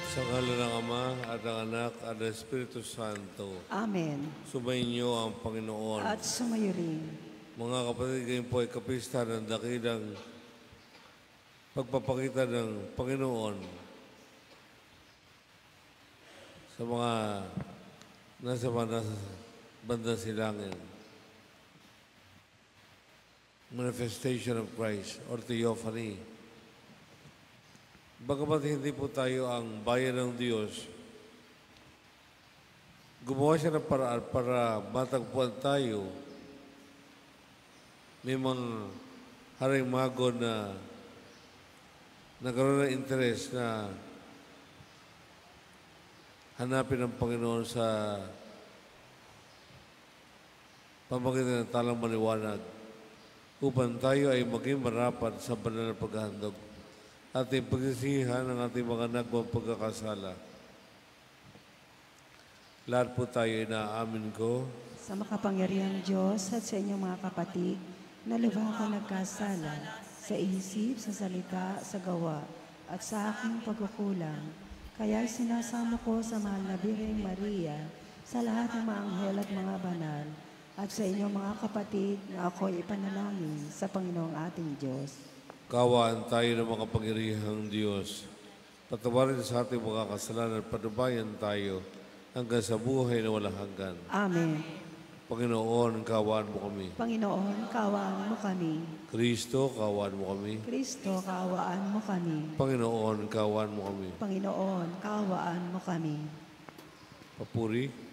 Sa ngala ng Ama, at ng Anak, at ng Espiritu Santo. Amen. Sumainyo ang Panginoon. At sumayo rin. Mga kapatid, ngayon po ay kapista ng dakilang pagpapakita ng Panginoon sa mga nasa bandang silangin. Manifestation of Christ or Theophany. Bagamat hindi po tayo ang bayan ng Diyos, gumawa siya ng paraan para matagpuan tayo. May mga haring mago na nagkaroon ng interes na hanapin ang Panginoon sa pamagitan ng talang maliwanag upang tayo ay maging marapat sa banal na paghahandog. Ating pagsisihan ng ating mga nagawang pagkakasala. Lahat po tayo inaamin ko Sa makapangyarihang Diyos at sa inyong mga kapatid, na lubha ko nagkasala sa isip, sa salita, sa gawa, at sa aking pagkukulang. Kaya sinasamo ko sa mahal na Birheng Maria, sa lahat ng mga anghel at mga banal, at sa inyong mga kapatid na ako'y ipanalangin sa Panginoong ating Diyos. Kawaan tayo ng makapangyarihang Diyos. Patawarin sa ating mga kasalanan at panubayan tayo hanggang sa buhay na walang hanggan. Amen. Panginoon, kawaan mo kami. Panginoon, kaawaan mo kami. Kristo, kawaan mo kami. Kristo, kaawaan mo kami. Panginoon, kawaan mo kami. Panginoon, kaawaan mo kami. Papuri.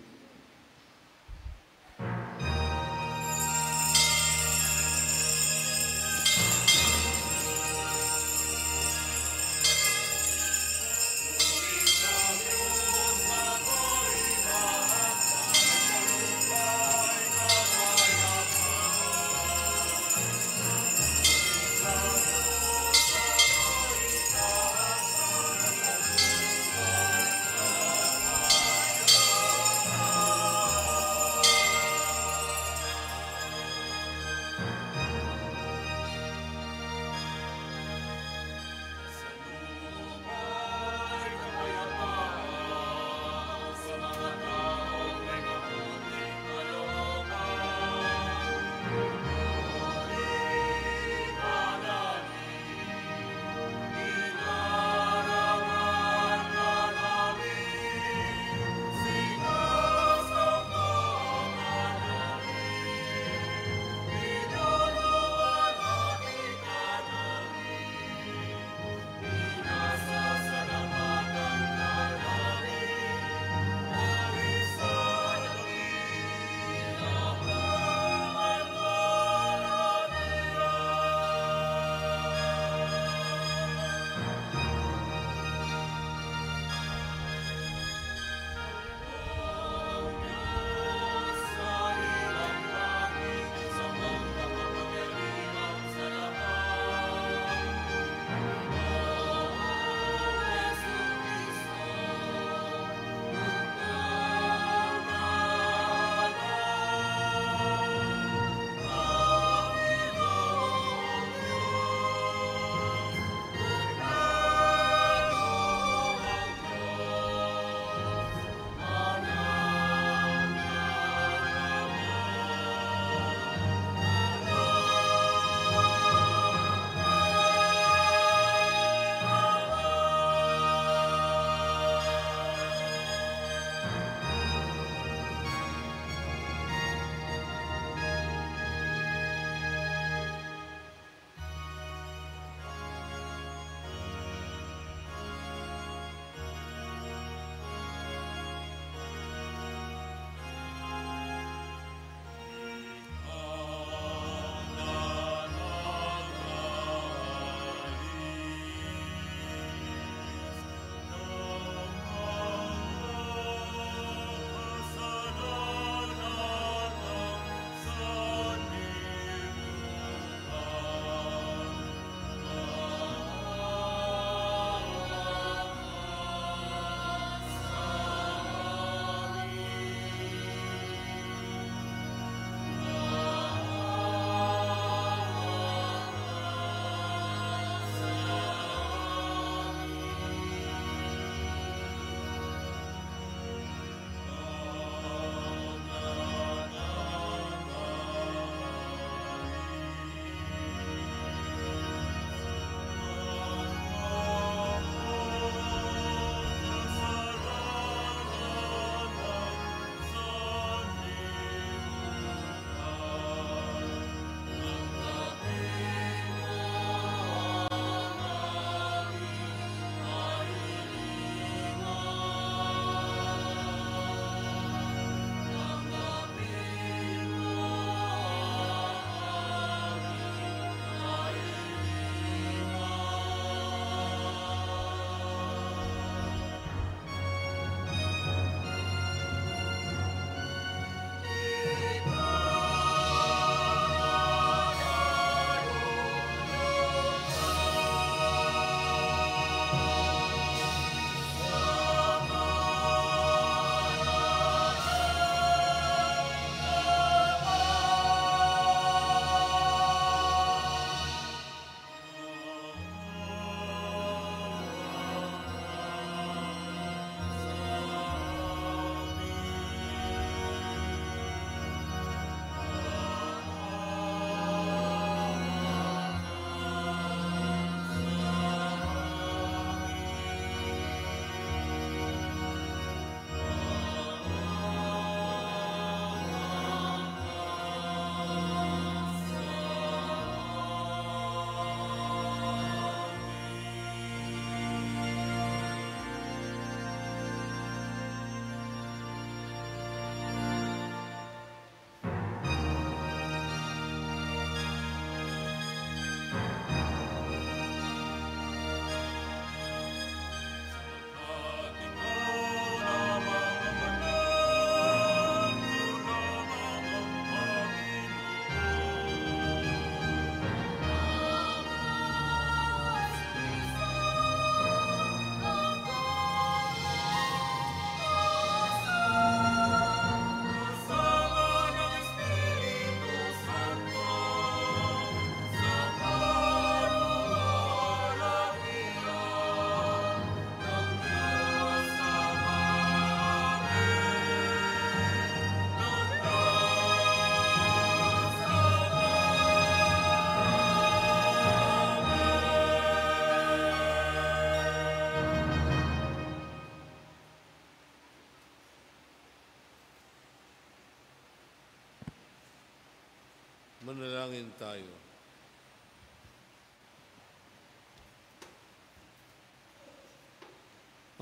Manalangin tayo.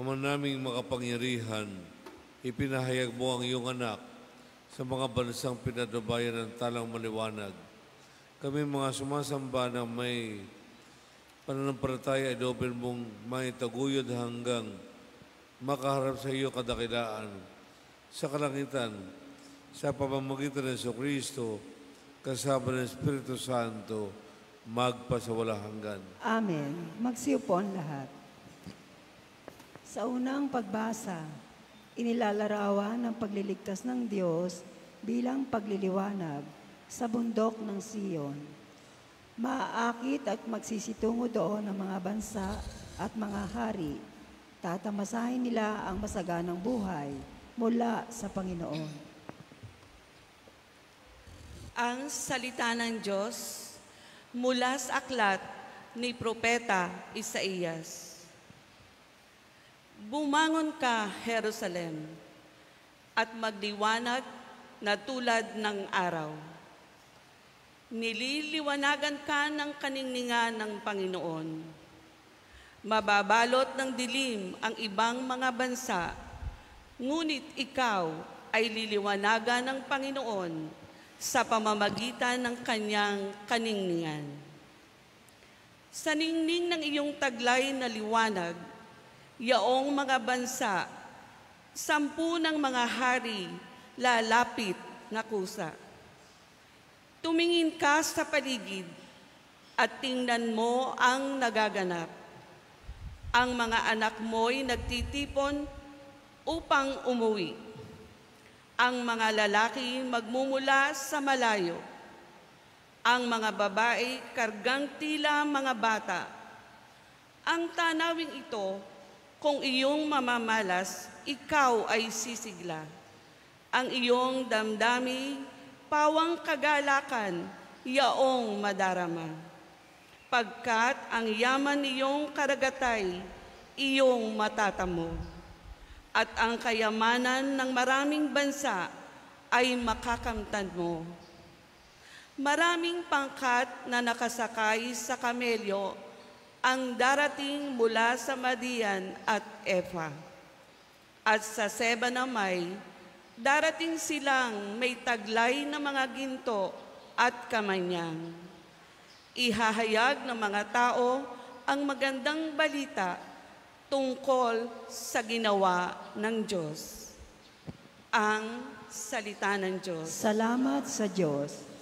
Ama naming makapangyarihan, ipinahayag mo ang iyong anak sa mga bansang pinatubayan ng talang maliwanag. Kami mga sumasamba na may pananampalataya ay doon mong maitaguyod hanggang makaharap sa iyo kadakilaan sa kalangitan, sa pamamagitan ng Jesucristo, kasama ng Espiritu Santo, magpasawalang hanggan. Amen. Magsiupo ang lahat. Sa unang pagbasa, inilalarawan ng pagliligtas ng Diyos bilang pagliliwanag sa bundok ng Siyon. Maaakit at magsisitungo doon ang mga bansa at mga hari. Tatamasahin nila ang masaganang buhay mula sa Panginoon. Ang salita ng Diyos mula sa aklat ni Propeta Isaías. Bumangon ka, Jerusalem, at magliwanag na tulad ng araw. Nililiwanagan ka ng kaningningan ng Panginoon. Mababalot ng dilim ang ibang mga bansa, ngunit ikaw ay liliwanagan ng Panginoon sa pamamagitan ng kanyang kaningningan. Sa ningning ng iyong taglay na liwanag, yaong mga bansa, 10 ng mga hari lalapit na kusa. Tumingin ka sa paligid at tingnan mo ang nagaganap. Ang mga anak mo'y nagtitipon upang umuwi. Ang mga lalaki magmumula sa malayo. Ang mga babae kargang tila mga bata. Ang tanawing ito, kung iyong mamamalas, ikaw ay sisigla. Ang iyong damdami, pawang kagalakan, yaong madarama. Pagkat ang yaman niyong karagatay, iyong matatamo. At ang kayamanan ng maraming bansa ay makakamtan mo. Maraming pangkat na nakasakay sa kamelyo ang darating mula sa Madian at Efa. At sa Seba na May, darating silang may taglay na mga ginto at kamanyang. Ihahayag ng mga tao ang magandang balita tungkol sa ginawa ng Diyos. Ang salita ng Diyos. Salamat sa Diyos.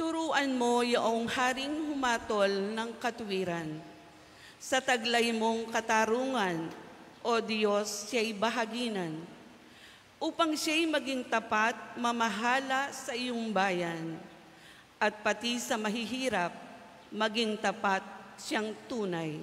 Turuan mo yaong haring humatol ng katuwiran. Sa taglay mong katarungan, O Diyos, siya'y bahaginan, upang siya'y maging tapat, mamahala sa iyong bayan, at pati sa mahihirap, maging tapat siyang tunay.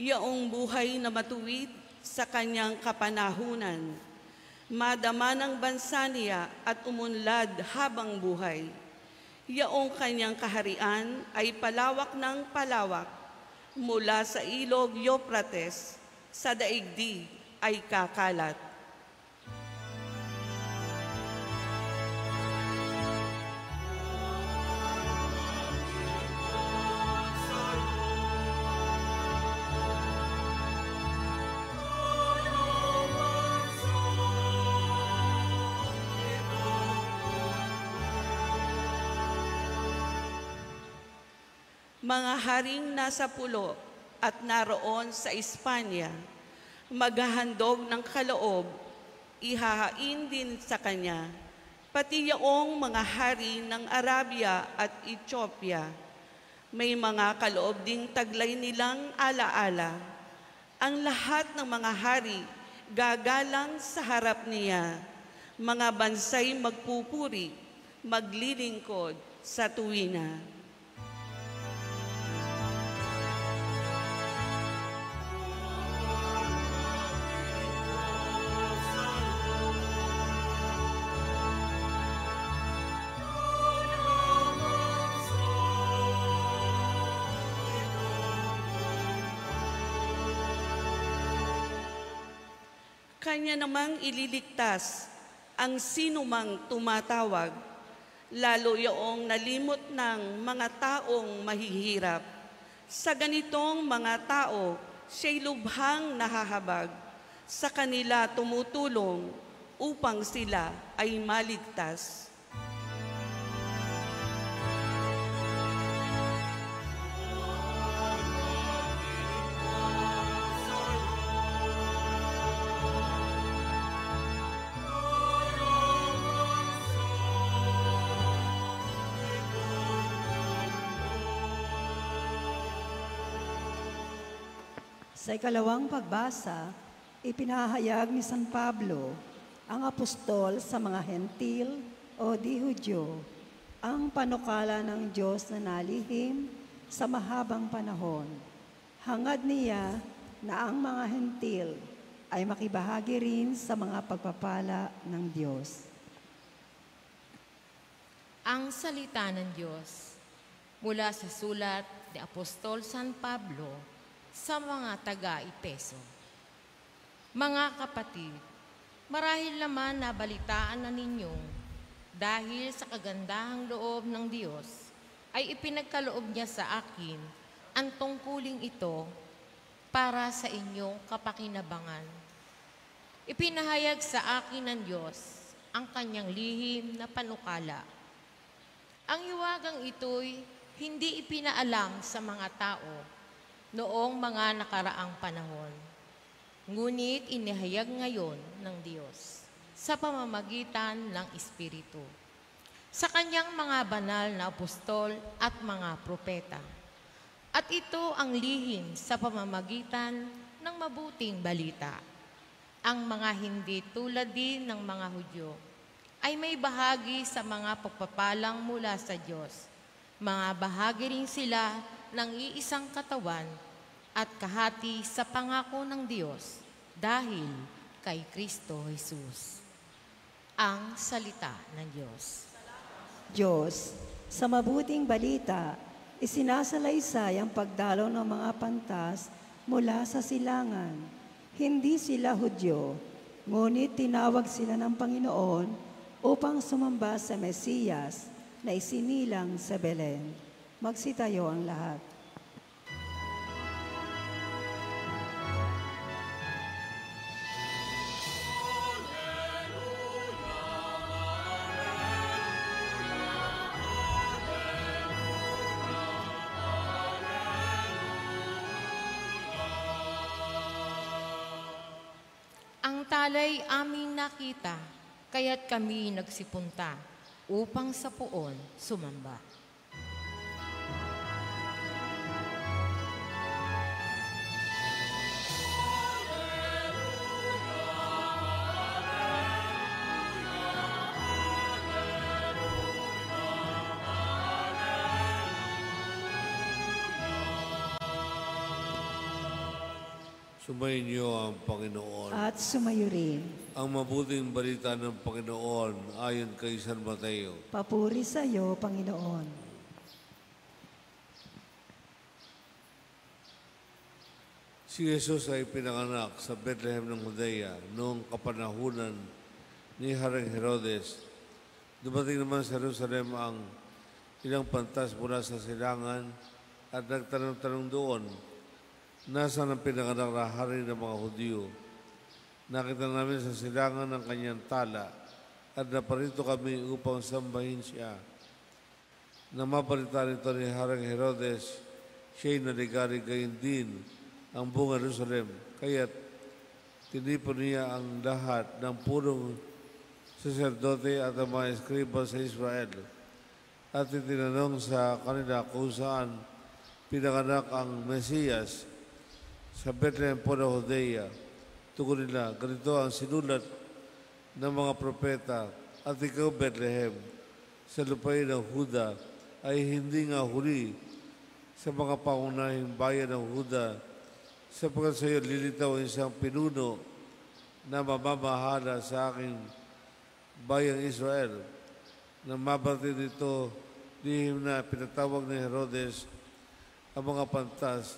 Yaong buhay na matuwid sa kanyang kapanahunan, madama ng bansa niya at umunlad habang buhay. Yaong kanyang kaharian ay palawak ng palawak, mula sa ilog Euphrates, sa daigdig ay kakalat. Mga haring nasa pulo at naroon sa Espanya, maghahandog ng kaloob ihahain din sa kanya, pati yaong mga hari ng Arabia at Ethiopia. May mga kaloob ding taglay nilang alaala. Ang lahat ng mga hari gagalang sa harap niya. Mga bansay magpupuri, maglilingkod sa tuwina. Kanya namang ililigtas ang sinumang tumatawag, lalo yaong nalimot ng mga taong mahihirap. Sa ganitong mga tao, siya'y lubhang nahahabag. Sa kanila tumutulong upang sila ay maligtas. Sa ikalawang pagbasa, ipinahayag ni San Pablo, ang apostol sa mga hentil o di Hudyo, ang panukala ng Diyos na nalihim sa mahabang panahon. Hangad niya na ang mga hentil ay makibahagi rin sa mga pagpapala ng Diyos. Ang salita ng Diyos mula sa sulat ni Apostol San Pablo sa mga taga-Efeso. Mga kapatid, marahil naman nabalitaan na ninyong dahil sa kagandahang loob ng Diyos ay ipinagkaloob niya sa akin ang tungkuling ito para sa inyong kapakinabangan. Ipinahayag sa akin ng Diyos ang kanyang lihim na panukala. Ang hiwagang ito'y hindi ipinaalam sa mga tao noong mga nakaraang panahon. Ngunit inihayag ngayon ng Diyos sa pamamagitan ng Espiritu, sa kanyang mga banal na apostol at mga propeta. At ito ang lihim sa pamamagitan ng mabuting balita. Ang mga hindi tulad din ng mga Hudyo ay may bahagi sa mga pagpapalang mula sa Diyos. Mga bahagi rin sila ng iisang katawan at kahati sa pangako ng Diyos dahil kay Kristo Jesus. Ang salita ng Diyos. Diyos, sa mabuting balita, isinasalaysay ang pagdalaw ng mga pantas mula sa silangan. Hindi sila Hudyo, ngunit tinawag sila ng Panginoon upang sumamba sa Mesiyas na isinilang sa Belen. Magsitayo ang lahat. Ang talay aming nakita, kaya't kami nagsipunta upang sa puon sumamba. Sumayin niyo ang Panginoon. At sumayo rin. Ang mabuting balita ng Panginoon ayon kay San Mateo. Papuri sa iyo, Panginoon. Si Jesus ay pinanganak sa Bethlehem ng Judea noong kapanahunan ni Haring Herodes. Dumating naman sa Jerusalem ang ilang pantas mula sa silangan at nagtanong-tanong doon, nasaan ang pinanganak na hari ng mga Hudyo? Nakita namin sa silangan ng kanyang tala at naparito kami upang sambahin siya. Na mabalita nito ni Haring Herodes, siya'y naligalig gayon din ang buong Jerusalem. Kaya't tinipon niya ang lahat ng punong saserdote at ang mga eskriba sa Israel at itinanong sa kanila kung saan pinanganak ang Mesiyas. Sa Bethlehem po ng Judea. Tugon nila, ganito ang sinulat ng mga propeta, at ikaw, Bethlehem, sa lupain ng Huda, ay hindi nga huli sa mga pangunahing bayan ng Huda, sapagkat sa iyo lilitaw ang isang pinuno na mamamahala sa aking bayang Israel, na mabatid nito lihim na pinatawag ni Herodes ang mga pantas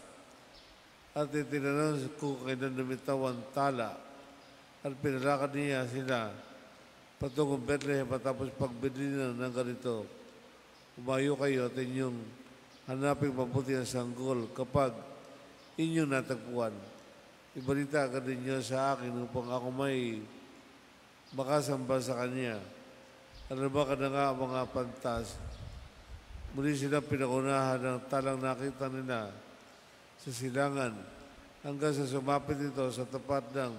at itinanong kung kailan lumitaw ang tala at pinalakad niya sila patungong Bethlehem. Matapos pagbili ng ganito, umayo kayo at inyong hanaping mabuti ang sanggol kapag inyong natagpuan. Ibalita agad ninyo sa akin upang ako may makasamba sa kanya. Alabakan na nga ang mga pantas. Muli silang pinakunahan ng talang nakita nila sa silangan hanggang sa sumapit ito sa tapat ng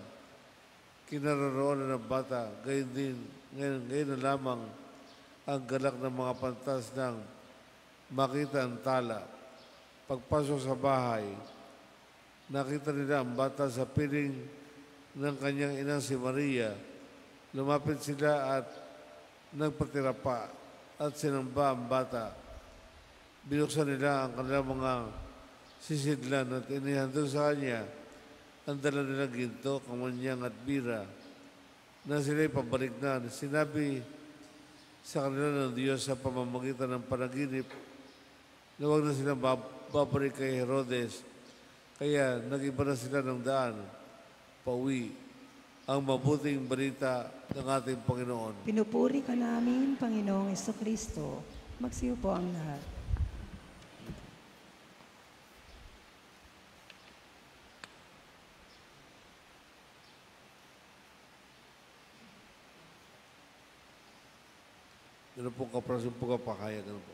kinaroroonan ng bata. Ngayon na lamang ang galak ng mga pantas ng makita ang tala. Pagpasok sa bahay, nakita nila ang bata sa piling ng kanyang inang si Maria. Lumapit sila at nagpatira pa at sinamba ang bata. Binuksan nila ang kanilang mga sisidlan at inihandog sa kanya ang dala nilang ginto, kamanyang at bira na sila'y pabalik na. Sinabi sa kanila ng Diyos sa pamamagitan ng panaginip na huwag na silang babalik kay Herodes. Kaya nag-iba na sila ng daan pauwi. Ang mabuting balita ng ating Panginoon. Pinupuri ka namin, Panginoong Jesucristo. Magsiyo po ang lahat. Ganun po kaprasin po kapakaya. Ganun po.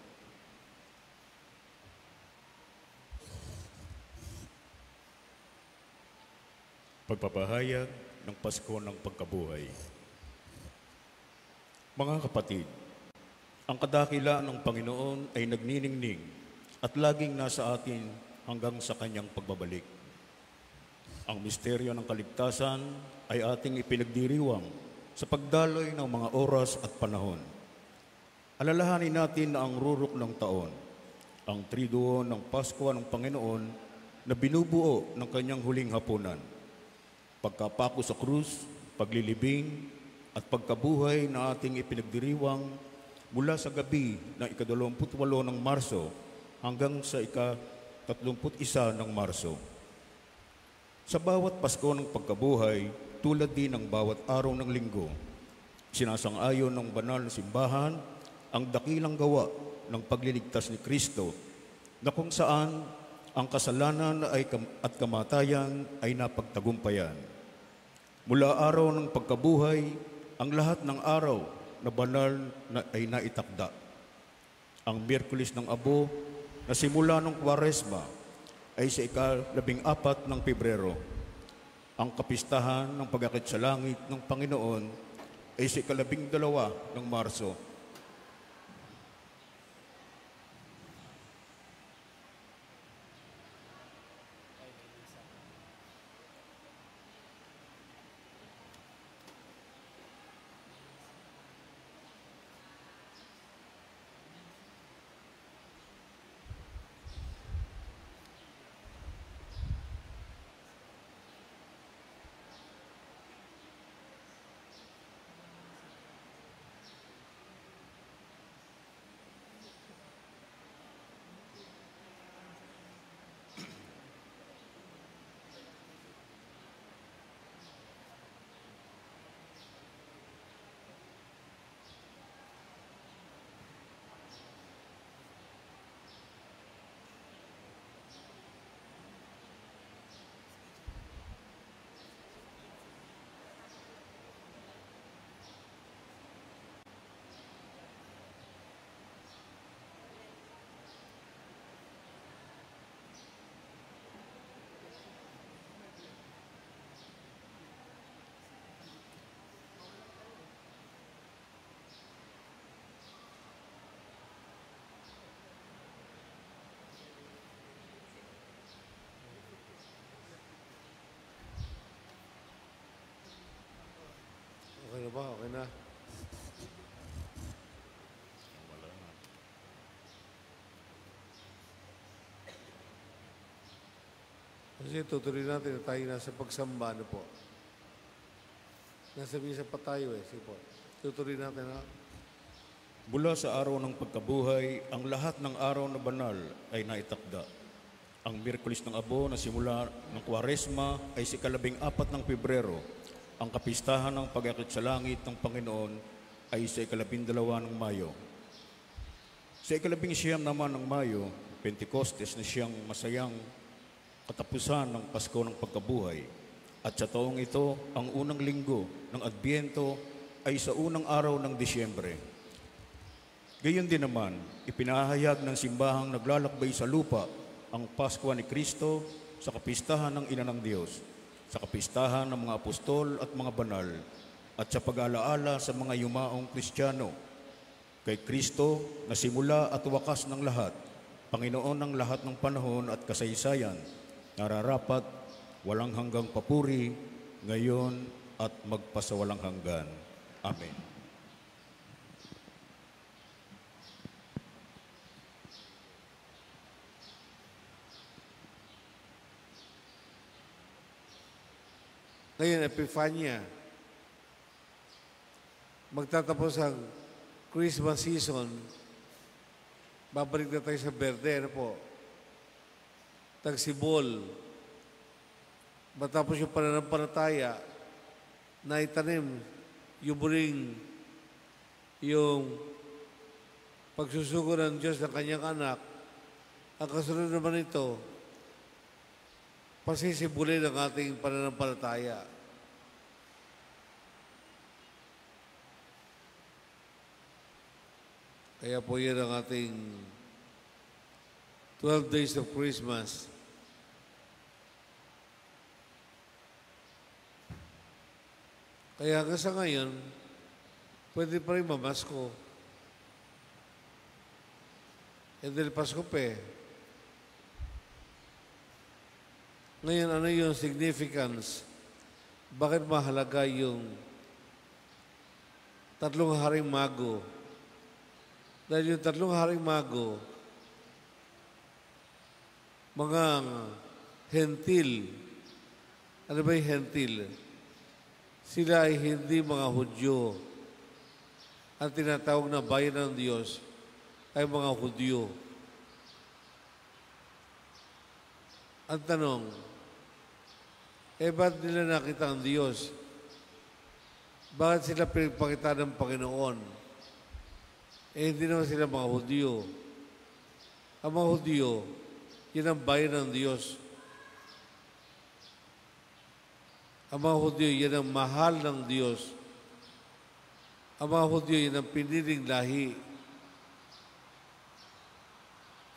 Pagpapahayag ng Pasko ng Pagkabuhay. Mga kapatid, ang kadakilaan ng Panginoon ay nagniningning at laging nasa atin hanggang sa kanyang pagbabalik. Ang misteryo ng kaligtasan ay ating ipinagdiriwang sa pagdaloy ng mga oras at panahon. Alalahanin natin na ang rurok ng taon, ang triduo ng Pasko ng Panginoon na binubuo ng kanyang huling hapunan. Pagkapako sa krus, paglilibing, at pagkabuhay na ating ipinagdiriwang mula sa gabi ng ika-28 ng Marso hanggang sa ika-31 ng Marso. Sa bawat Pasko ng pagkabuhay, tulad din ng bawat araw ng linggo, sinasang-ayon ng banal na simbahan ang dakilang gawa ng pagliligtas ni Kristo na kung saan ang kasalanan at kamatayan ay napagtagumpayan. Mula araw ng pagkabuhay, ang lahat ng araw na banal ay naitakda. Ang Miyerkules ng Abo na simula ng Kwaresma ay sa ika-14 ng Pebrero. Ang kapistahan ng pag-akit sa langit ng Panginoon ay sa ika-12 ng Marso. Kasi tutuloy natin na tayo nasa pagsamba, ano po. Nasa misa pa tayo eh. Sige po. Tutuloy natin ha. Mula sa araw ng pagkabuhay, ang lahat ng araw na banal ay naitakda. Ang Miyerkules ng Abo na simula ng Kwaresma ay si 14 ng Pebrero. Ang kapistahan ng pag-akit sa langit ng Panginoon ay sa 12 ng Mayo. Sa 19 naman ng Mayo, Pentecostes na siyang masayang katapusan ng Pasko ng Pagkabuhay. At sa taong ito, ang unang linggo ng Adbyento ay sa unang araw ng Disyembre. Gayon din naman, ipinahayag ng simbahang naglalakbay sa lupa ang Pasko ni Kristo sa kapistahan ng Ina ng Diyos, sa kapistahan ng mga apostol at mga banal, at sa pag-alaala sa mga yumaong Kristiyano, kay Kristo na simula at wakas ng lahat, Panginoon ng lahat ng panahon at kasaysayan, nararapat, walang hanggang papuri, ngayon at magpasawalang hanggan. Amen. Ngayon, Epifania. Magtatapos ang Christmas season. Babalik na tayo sa Berde, ano po? Tagsibol. Matapos yung pananampalataya na itanim yung muling yung pagsusugo ng Diyos ng kanyang anak. Ang kasunod naman ito, pasisibulin ang ating pananampalataya. Kaya po yan ang ating 12 days of Christmas. Kaya hanggang sa ngayon, pwede pa rin mamasko. E dahil Pasko pa eh. Ngayon, ano yung significance? Bakit mahalaga yung tatlong haring mago? Dahil yung tatlong haring mago, mga hentil. Ano ba yung hentil? Sila ay hindi mga Hudyo. Ang tinatawag na bayan ng Diyos ay mga Hudyo. Ang tanong, ba't nila nakita ang Diyos? Bakit sila pinagpakita ng Panginoon? Hindi naman sila mga Hudyo. Ang mga Hudyo, yun ang bayan ng Diyos. Ang mga Hudyo, yan ang mahal ng Diyos. Ang mga Hudyo, yan ang piniling lahi.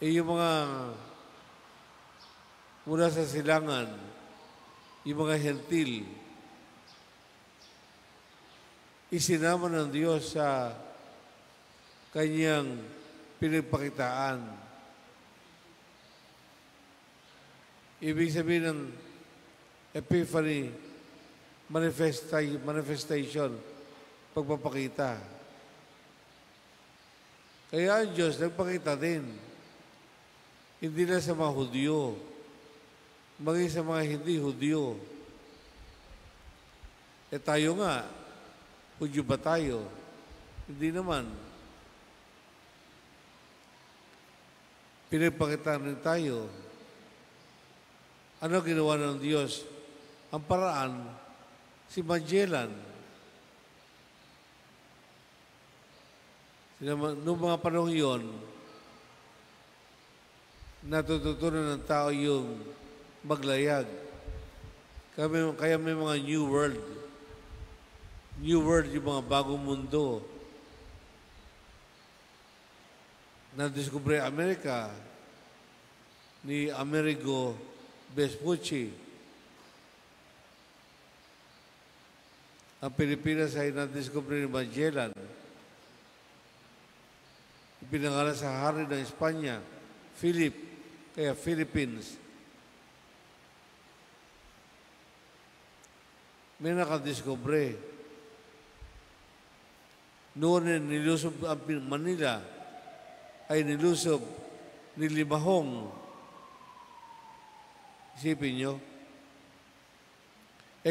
Yung mga mula sa silangan, yung mga hentil, isinama ng Diyos sa kanyang pinagpakitaan. Ibig sabihin ng Epiphany, manifestation, pagpapakita. Kaya ang Diyos nagpakita din. Hindi na sa mga Hudyo, maging sa mga hindi Hudyo. Tayo nga, Hudyo ba tayo? Hindi naman. Pinagpakita rin tayo. Ano ginawa ng Diyos? Ang paraan, si Magellan. Noong mga panahon yun, natututunan ng tao yung maglayag. Kaya may mga New World. New World, yung mga bagong mundo. Na-discover Amerika ni Amerigo Vespucci. Ang Pilipinas ay na-discover ni Magellan. Ipinangalan sa hari ng Espanya, Philip, kaya Philippines. May nakadiscover. Noon nilusob ang Manila ay nilusob ni Limahong. Isipin nyo.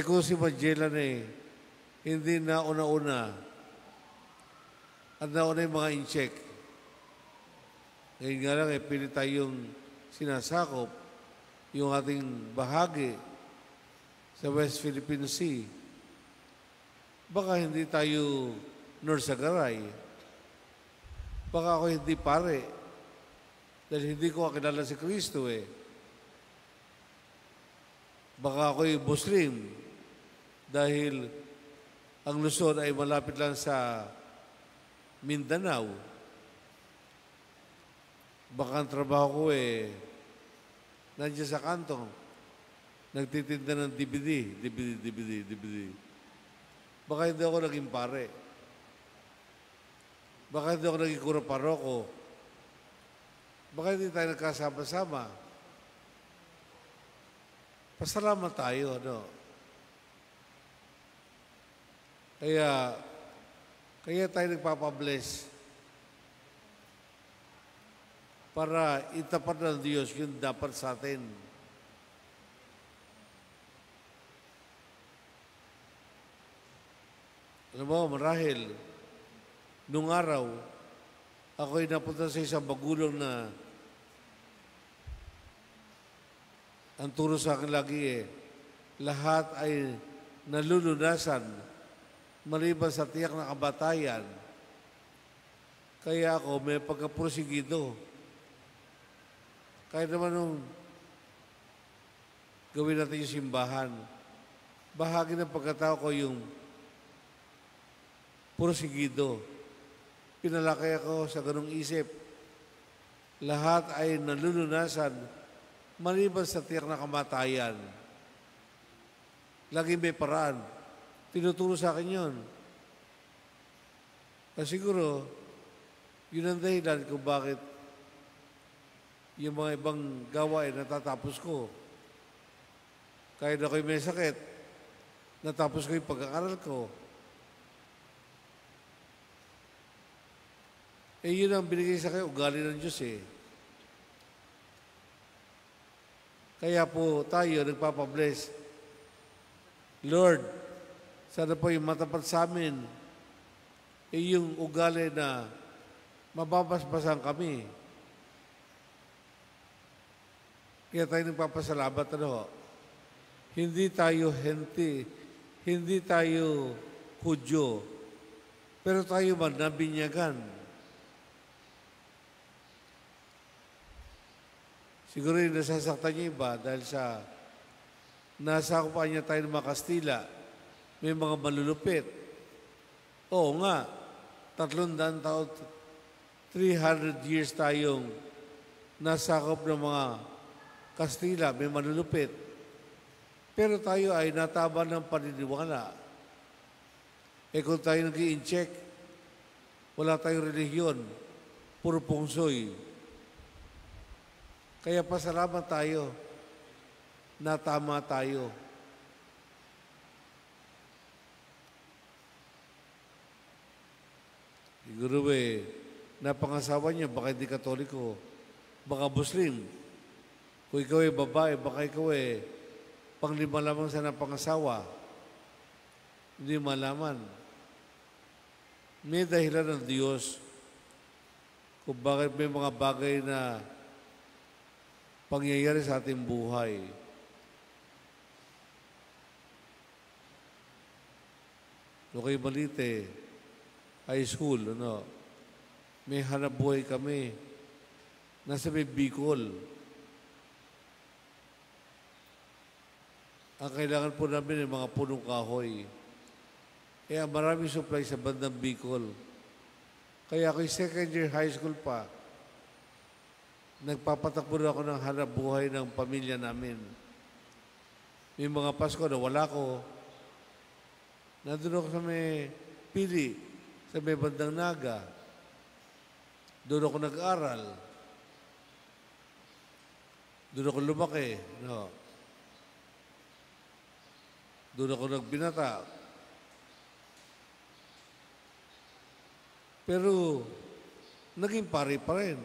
Kung si Magellan hindi na una-una at nauna yung mga incheck. Ngayon nga lang, pilit tayong sinasakop yung ating bahagi sa West Philippine Sea. Baka hindi tayo Norsagaray. Baka ako hindi pare. Dahil hindi ko kakilala si Kristo Baka ako'y Muslim. Dahil ang Luzon ay malapit lang sa Mindanao. Baka ang trabaho ko nandiyan sa kanto. Nagtitinda ng DVD. Baka hindi ako naging pare. Baka hindi ako naging kura paroko. Baka hindi tayo nagkasama-sama. Pasalamat tayo, Kaya tayo nagpapabless para itapat ng Diyos yung dapat sa atin. Alam mo, marahil, nung araw, ako'y napunta sa isang magulong na ang turo sa akin lagi lahat ay nalulunasan maliban sa tiyak na kabatayan. Kaya ako may pagkaprosigido. Kaya naman nung gawin natin yung simbahan, bahagi ng pagkatao ko yung prosigido. Pinalaki ako sa ganung isip. Lahat ay nalulunasan maliban sa tiyak na kamatayan. Lagi may paraan. Tinuturo sa akin yun. Siguro, yun ang dahilan kung bakit yung mga ibang gawain natatapos ko. Kahit ako'y may sakit, natapos ko yung pag-aaral ko. Yun ang binigay sa akin, ugali ng Diyos Kaya po tayo nagpapabless. Lord, sana po yung matapat sa amin yung ugali na mababasbasan kami. Kaya tayo nagpapasalamat, Hindi tayo hindi tayo Hudyo, pero tayo man nabinyagan. Siguro yung nasasaktan niya iba dahil sa nasakupan niya tayo ng mga Kastila, may mga malulupit. Oo nga, 300 taon, 300 years tayong nasakop ng mga Kastila, may malulupit. Pero tayo ay nataba ng paniniwala. Kung tayo nag-i-incheck, wala tayong relihiyon, puro pungsoy. Kaya pasalamat tayo na tama tayo. Siguro napangasawa niya, baka hindi Katoliko, baka Muslim. Kung ikaw ay babae, baka ikaw panglima lamang sa napangasawa. Hindi malaman. May dahilan ng Diyos kung bakit may mga bagay na pangyayari sa ating buhay. Nung kayo Malite, high school, may hanap buhay kami. Nasa may Bicol. Ang kailangan po namin ay mga punong kahoy. Kaya maraming supply sa bandang Bicol. Kaya ako'y second year high school pa, nagpapatakbo ako ng hanap buhay ng pamilya namin. May mga Pasko na wala ko. Nandun ako sa may Pili, sa may bandang Naga. Doon ako nag-aral. Doon ako lumaki. Doon ako nagbinata. Pero, naging pari pa rin.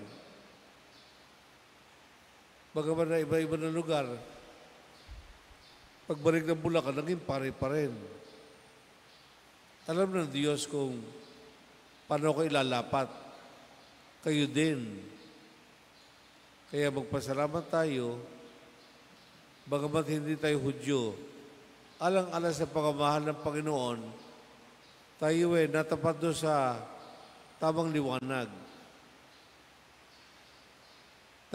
Bagaman na iba-iba na lugar, Pagbalik ng Bulacan, naging pare pa rin. Alam ng Diyos kung paano ko ilalapat. Kayo din. Kaya magpasalamat tayo, bagamat hindi tayo Hudyo, alang-alang sa pagmamahal ng Panginoon, tayo natapat doon sa tamang liwanag,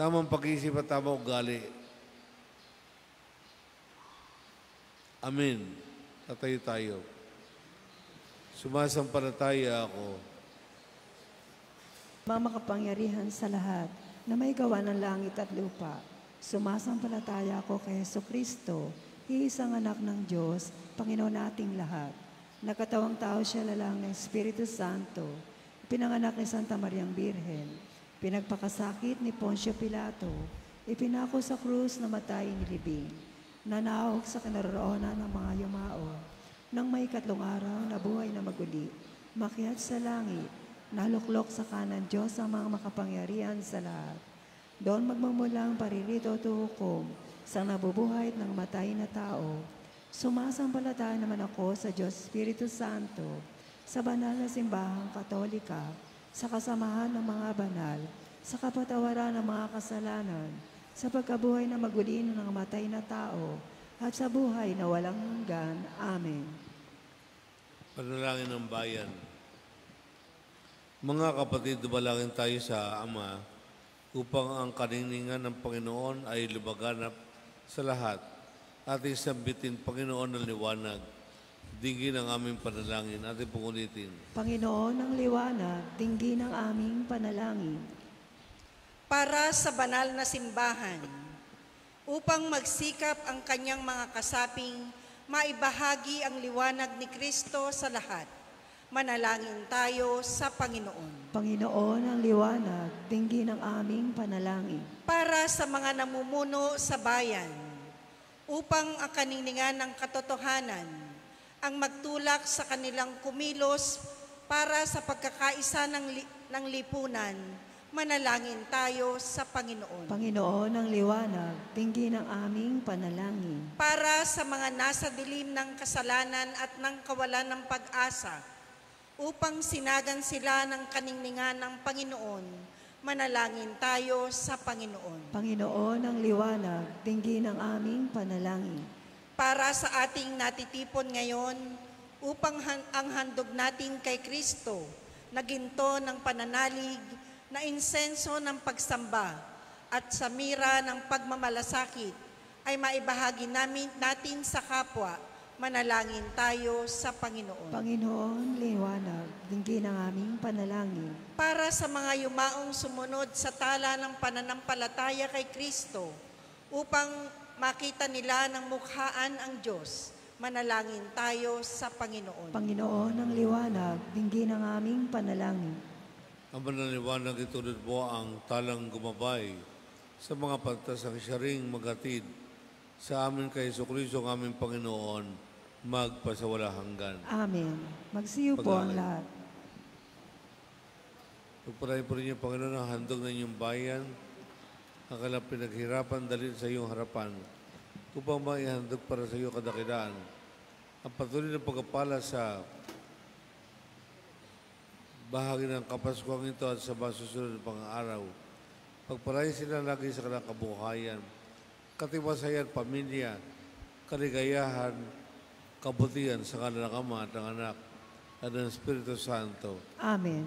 tamang pag-iisip at tamang ugali. Amen. Tatayo tayo. Sumasampalataya ako. Mga makapangyarihan sa lahat na may gawa ng langit at lupa, sumasampalataya ako kay Jesucristo, iisang anak ng Diyos, Panginoon nating lahat. Nakatawang tao siya lalang ng Espiritu Santo, pinanganak ni Santa Mariang Birhen, pinagpakasakit ni Poncio Pilato, ipinako sa krus na matay nilibing, nanahog sa kinaroroonan ng mga yumao, nang may 3 araw na buhay na maguli, makyat sa langit, naluklok sa kanan Diyos ang mga makapangyarihan sa lahat. Doon magmumulang paririto at hukom sa nabubuhay ng matay na tao. Sumasampalataya naman ako sa Diyos Espiritu Santo, sa banal na simbahang katolika, sa kasamahan ng mga banal, sa kapatawaran ng mga kasalanan, sa pagkabuhay na maguli ng matay na tao, at sa buhay na walang hanggan. Amen. Panalangin ng bayan. Mga kapatid, dumalangin tayo sa Ama upang ang kaninningan ng Panginoon ay lumaganap sa lahat. Ating sambitin, Panginoon ng liwanag, dinggin ang aming panalangin. Ating pungulitin. Panginoon ng liwanag, dinggin ang aming panalangin. Para sa banal na simbahan, upang magsikap ang kanyang mga kasaping, maibahagi ang liwanag ni Kristo sa lahat. Manalangin tayo sa Panginoon. Panginoon ng liwanag, dinggin ang aming panalangin. Para sa mga namumuno sa bayan, upang ang kaninningan ng katotohanan, ang magtulak sa kanilang kumilos para sa pagkakaisa ng lipunan, manalangin tayo sa Panginoon. Panginoon ng liwanag, dinggin ang aming panalangin. Para sa mga nasa dilim ng kasalanan at ng kawalan ng pag-asa, upang sinagan sila ng kaninningan ng Panginoon, manalangin tayo sa Panginoon. Panginoon ng liwanag, dinggin ang aming panalangin. Para sa ating natitipon ngayon, upang ang handog natin kay Kristo, na ginto ng pananalig, na insenso ng pagsamba, at sa mira ng pagmamalasakit, ay maibahagi natin sa kapwa, manalangin tayo sa Panginoon. Panginoon, liwanag, dinggin ang aming panalangin. Para sa mga yumaong sumunod sa tala ng pananampalataya kay Kristo, upang makita nila ng mukhaan ang Diyos, manalangin tayo sa Panginoon. Panginoon ng liwanag, dinggin ang aming panalangin. Ang manaliwanag itulad mo ang talang gumabay sa mga pantasang siya ring maghatid sa amin kay Jesucristo ang aming Panginoon, magpasawala hanggan. Amen. Magsiyo po ang Pag-alay. lahat. Pagpalain po rin niyo, Panginoon, ang handog ng inyong bayan, ang kanilang pinaghirapan dalhin sa iyong harapan, upang maihandog para sa iyo kadakilaan. Ang patuloy ng pagkapala sa bahagi ng Kapaskuhan ito at sa mga susunod na pang-araw. Pagpalain sila lagi sa kanilang kabuhayan, katiwasayan, pamilya, kaligayahan, kabutihan sa kanilang Ama at ng Anak at ng Espiritu Santo. Amen.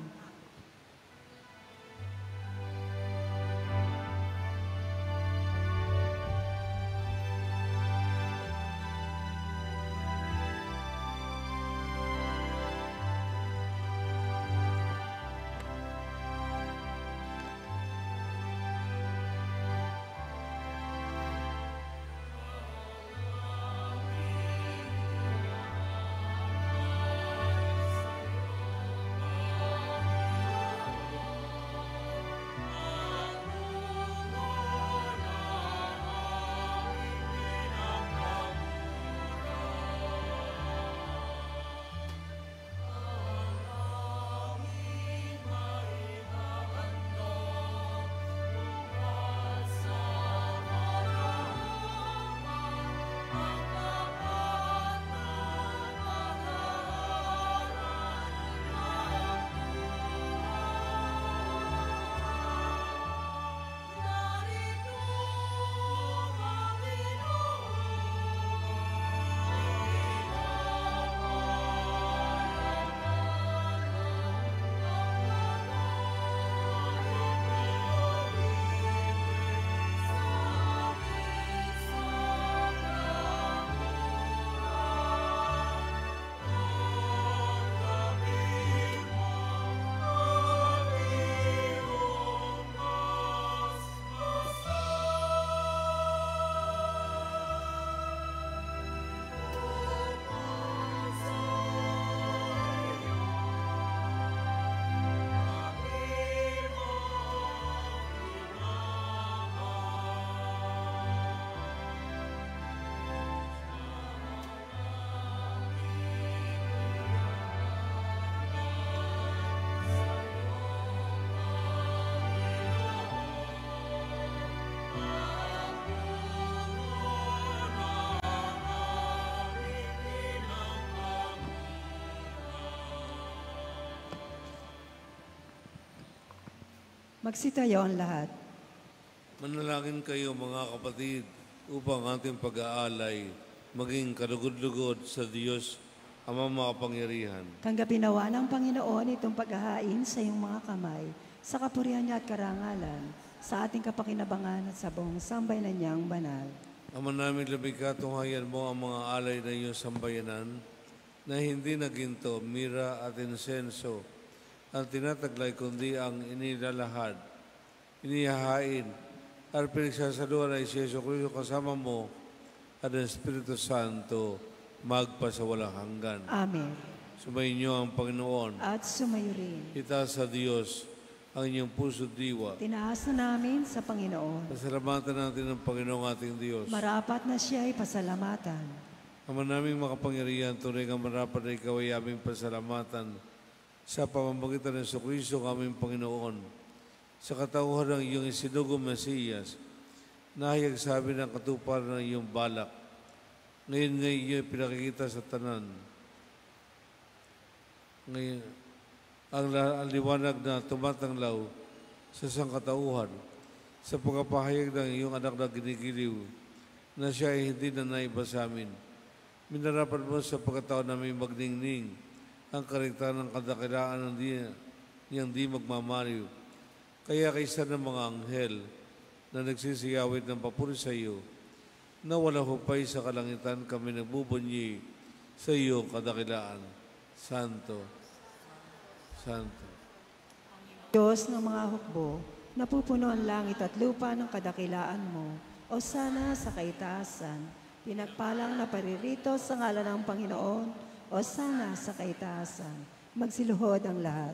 Magsitayo ang lahat. Manalangin kayo mga kapatid upang ating pag-aalay maging kalugod-lugod sa Diyos Ama makapangyarihan. Tanggapin nawa ng Panginoon itong paghahain sa iyong mga kamay, sa kapurihan niya at karangalan, sa ating kapakinabangan at sa buong sambayanan niyang banal. Ama namin labig ka, tunghayan mo ang mga alay na iyong sambayanan na hindi na ginto, mira at insenso ang tinataglay kundi ang inilalahad, inihahain at pinagsasaluhan ay si Yesu Cristo kasama mo at ang Espiritu Santo magpasawalang hanggan. Amen. Sumayin niyo ang Panginoon. At sumayo rin. Itaas sa Diyos ang inyong puso at diwa. Tinaas na namin sa Panginoon. Pasalamatan natin ang Panginoong ating Diyos. Marapat na siya ay pasalamatan. Ama naming makapangyarihan, tunay nga marapat na ikaw ay aming pasalamatan sa pamamagitan ng Jesucristo aming Panginoon. Sa katauhan ng iyong isinugong Mesiyas, nahayag sa amin ang katuparan ng iyong balak. Ngayon iyong pinakikita sa tanan. Ngayon, ang liwanag na tumatanglaw sa sangkatauhan sa pagkapahayag ng iyong anak na ginigiliw na siya ay hindi na naiba sa amin. Minarapan mo sa pagkataon namin magningning ang karektahan ng kadakilaan ng niyang di magmamaliw. Kaya kaysa ng mga anghel na nagsisiyawit ng papuri sa iyo, na wala hupay sa kalangitan kami nagbubunyi sa iyong kadakilaan. Santo, Santo. Diyos ng mga hukbo, napupuno ang langit at lupa ng kadakilaan mo, o sana sa kaitaasan, pinagpalang na paririto sa ngalan ng Panginoon, o sana sa kaitaasan, magsiluhod ang lahat.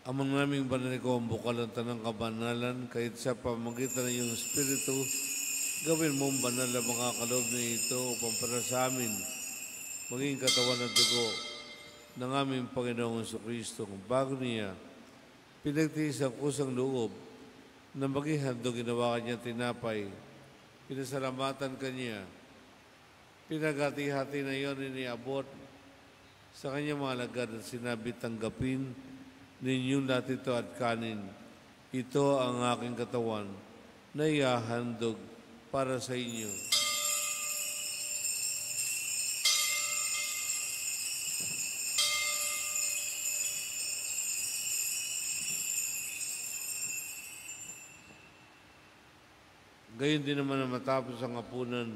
Amang naming banal ko ang bukal ng tanang kabanalan, kahit sa pamagitan ng iyong Espiritu, gawin mong banal ang mga kaloob na ito upang para sa amin, maging katawan at dugo ng aming Panginoong Jesucristo. Kung bago niya, pinagtiis ang kusang loob na maging handog ginawa kanya tinapay, pinasalamatan kanya, pinagati-hati na iyon iniabot sa kanyang mga alagad at sinabi, tanggapin ninyong lahat ito at kanin. Ito ang aking katawan na iahandog para sa inyo. Gayon din naman na matapos ang hapunan,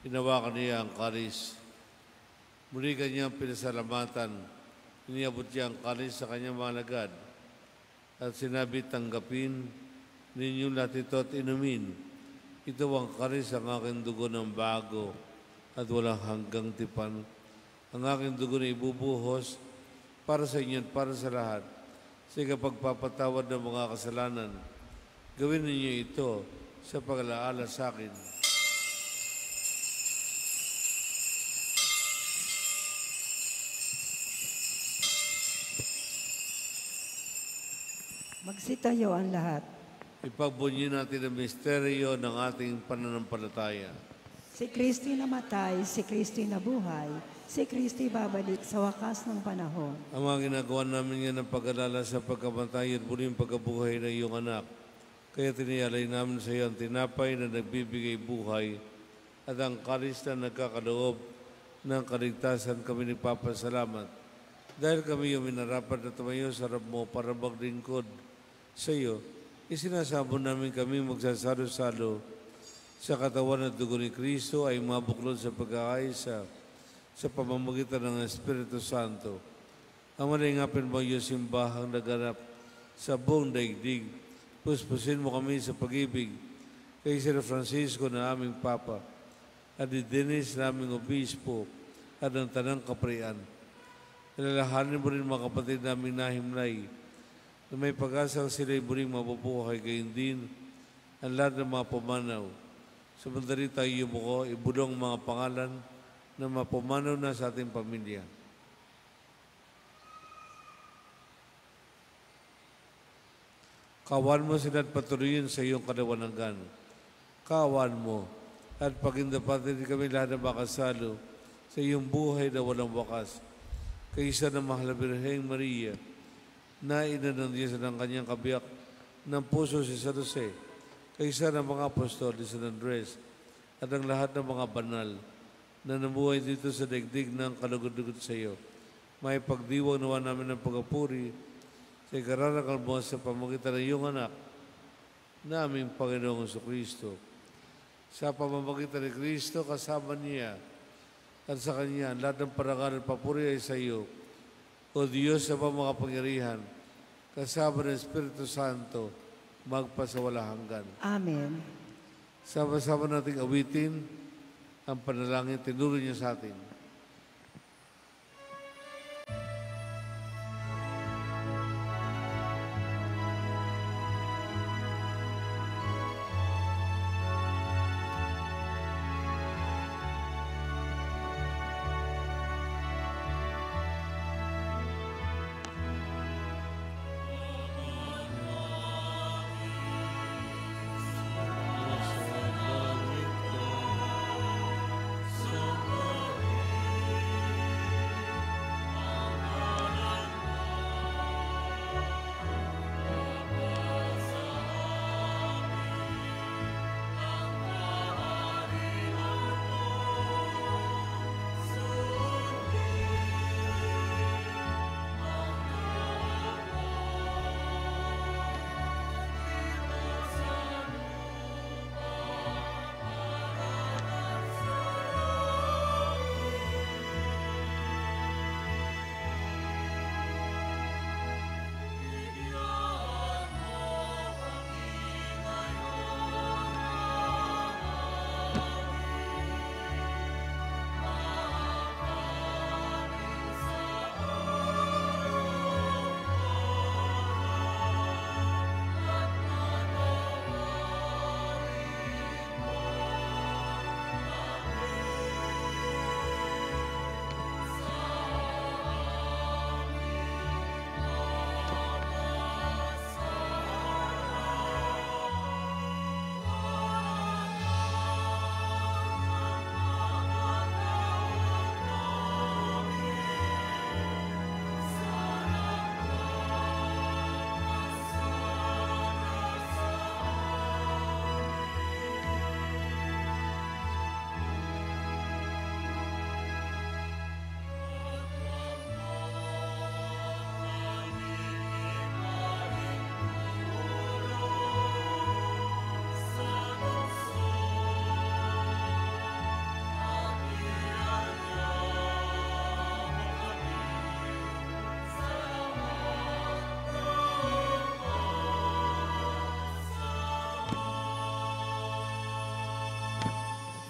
hinawakan niya ang karis. Muli kanyang pinasalamatan, iniabot niya ang karis sa kanyang mga alagad at sinabi, tanggapin ninyong lahat ito at inumin. Ito ang karis ang aking dugo ng bago at walang hanggang tipan. Ang aking dugo na ibubuhos para sa inyo at para sa lahat sa ikapagpapatawad ng mga kasalanan. Gawin ninyo ito sa pag-alaala sa akin. Magsitayo ang lahat. Ipagbunyi natin ang misteryo ng ating pananampalataya. Si Kristo'y namatay, si Kristo'y nabuhay, si Kristo'y babalik sa wakas ng panahon. Ang mga ginagawa namin yan ng pag-alala sa pagkamatay at muling pagkabuhay ng iyong anak. Kaya tiniyalay namin sa iyo ang tinapay na nagbibigay buhay at ang kalis na nagkakaloob ng kaligtasan kami nagpapasalamat. Dahil kami yung minarapat na tumayo sa harap mo para maglingkod sa iyo, isinasabon namin kami magsasalo-salo sa katawan at dugo ni Kristo ay mabuklod sa pagkakaisa sa pamamagitan ng Espiritu Santo. Ang malingapin mo yung simbahang naganap sa buong daigdig. Puspusin mo kami sa pag-ibig kay Sir Francisco na aming Papa at ni Dennis na aming Obispo at ang Tanang Kaprian. Ilalahanin mo rin mga kapatid naming nahimlay na may pag-asang sila'y muling mabubuhay gayon din ang lahat ng mga pumanaw. Sumandali tayo yumuko, ibulong mga pangalan na mapumanaw na sa ating pamilya. Kawan mo sila at patuloyin sa iyong kaliwanagan. Kawan mo at pagindapatin kami lahat ng makasalo sa iyong buhay na walang wakas. Kaysa ng mahal na Birheng Maria, na ina ng Diyos ng kanyang kabiyak ng puso si San Jose, kaisa ng mga apostol ni San Andres, at ang lahat ng mga banal na namuhay dito sa daigdig ng kalugod-lugod sa iyo. May pagdiwang nawa namin ng pagpupuri sa ikararangal mo sa pamagitan ng iyong anak, naming Panginoong Kristo. Sa pamamagitan ni Kristo, kasama niya at sa Kanya, lahat ng parangal at papuri ay sa iyo, O Diyos sa makapangyarihan, kasama ng Espiritu Santo, magpasawalang hanggan. Amen. Sama-sama nating awitin ang panalangin tinuro niya sa atin.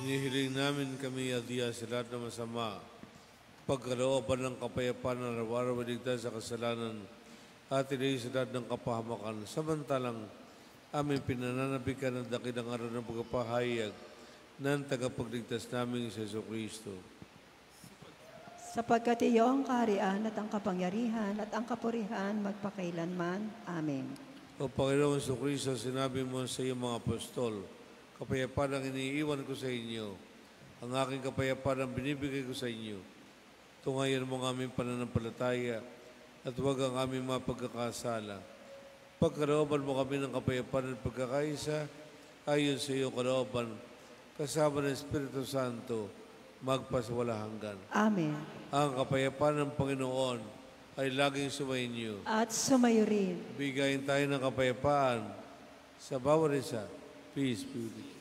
Hinihiling namin kami, Adia, sa lahat ng masama, pagkalooban ng kapayapaan na araw-araw iligtas sa kasalanan at ilayo sa lahat ng kapahamakan. Samantalang aming pinananabikan ng dakilang araw ng pagpapahayag ng tagapagligtas namin sa Jesucristo. Sapagkat iyo ang kaharian at ang kapangyarihan at ang kapurihan magpakailanman. Amen. O Panginoong Jesucristo, sinabi mo sa iyong mga apostol, kapayapaan ang iniiwan ko sa inyo, ang aking kapayapaan ang binibigay ko sa inyo. Tungayan mo ang aming pananampalataya at huwag ang aming mga pagkakasala. Pagkalooban mo kami ng kapayapaan at pagkakaisa, ayon sa iyong kalooban, kasama ng Espiritu Santo, magpasawala hanggan. Amen. Ang kapayapaan ng Panginoon ay laging sumainyo. At sumayo rin. Bigayin tayo ng kapayapaan sa bawat isa. Peace be with you.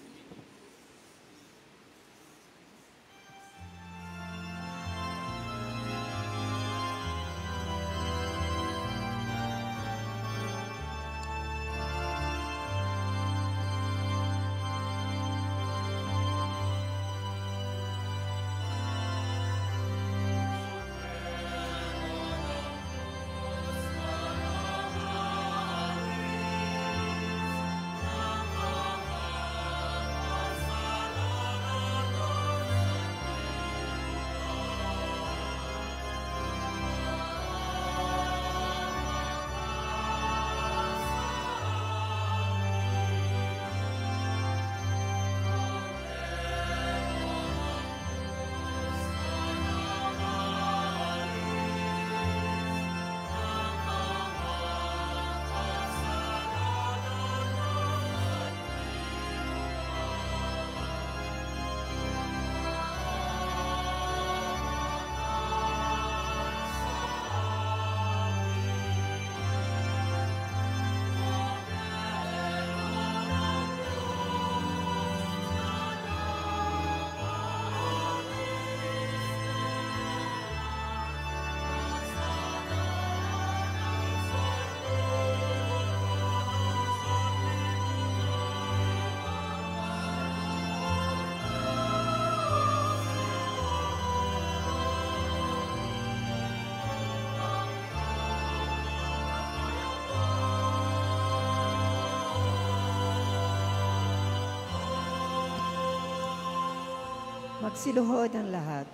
Magsiluhod ang lahat.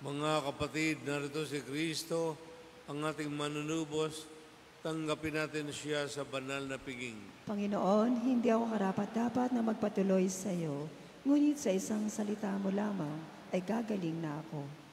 Mga kapatid, narito si Kristo, ang ating manunubos. Tanggapin natin siya sa banal na piging. Panginoon, hindi ako karapat-dapat na magpatuloy sa iyo, ngunit sa isang salita mo lamang ay gagaling na ako.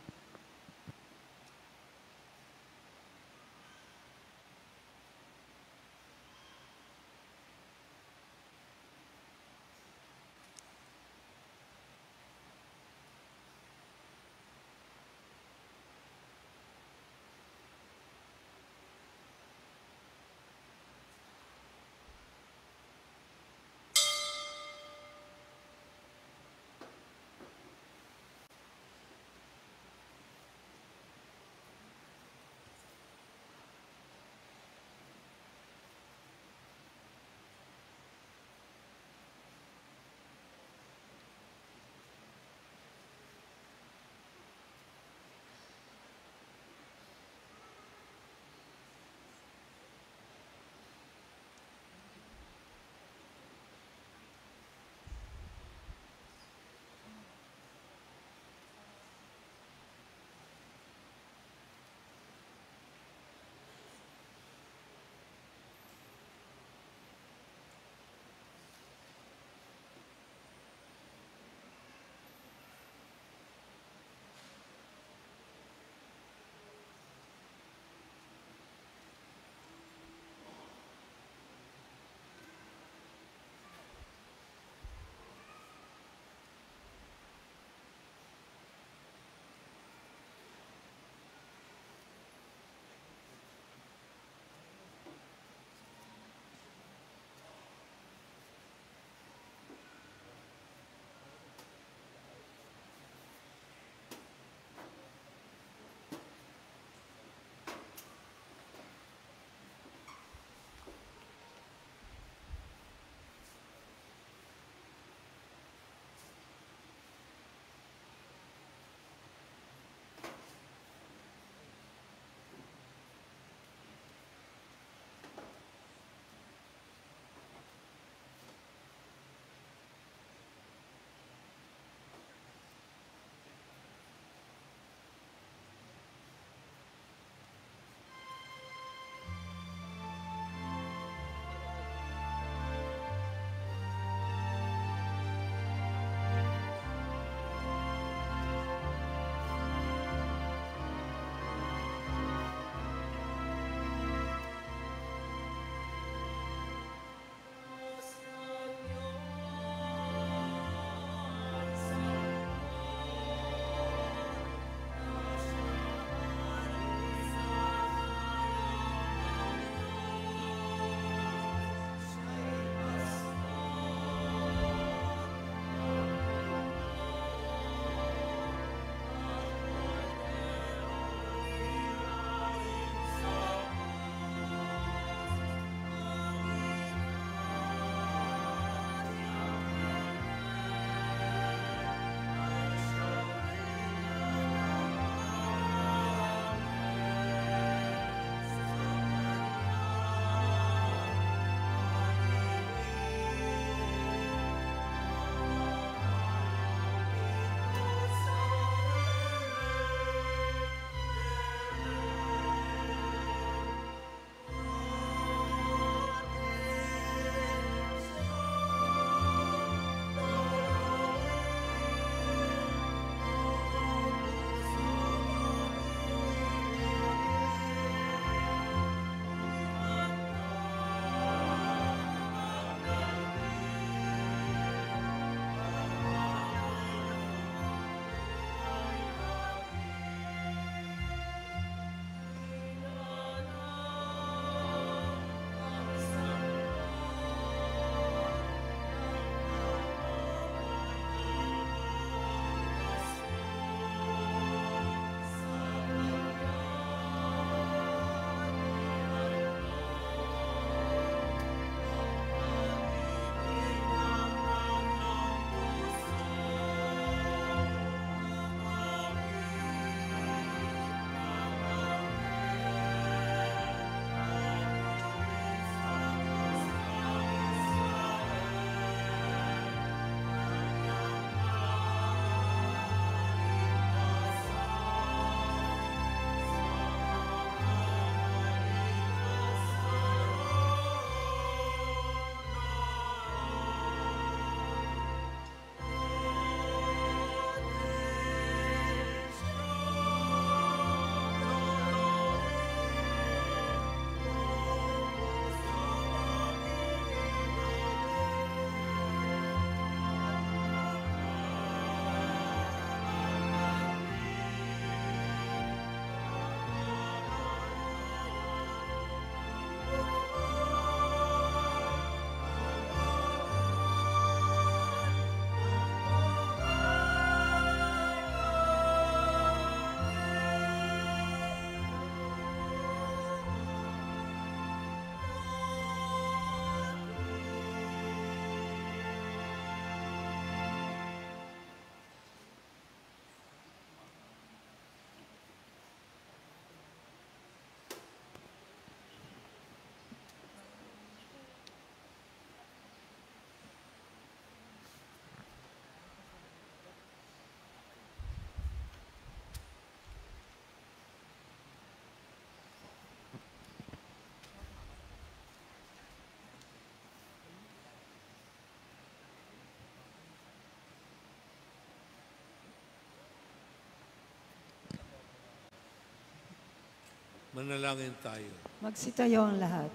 Manalangin tayo. Magsitayo ang lahat.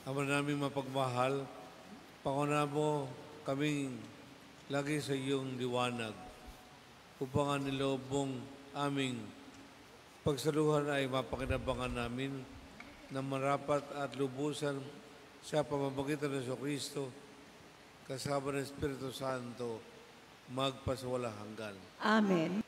Ama namin mapagmahal, pangunahan mo kaming lagi sa iyong liwanag upang ang nilobong aming pagsaluhan ay mapakinabangan namin na marapat at lubusan sa pamamagitan ng Kristo kasama ng Espiritu Santo magpasawalang hanggan. Amen.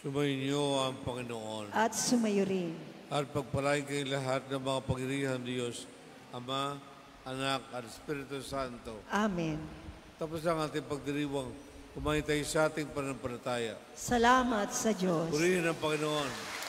Sumainyo ang Panginoon At sumayo rin. at pagpalain kayo lahat ng mga pagirihan ng Diyos, Ama, Anak at Espiritu Santo. Amen. Tapos ang ating pagdiriwang, kumain tayo sa ating pananampalataya. Salamat sa Diyos. Purihin ang Panginoon.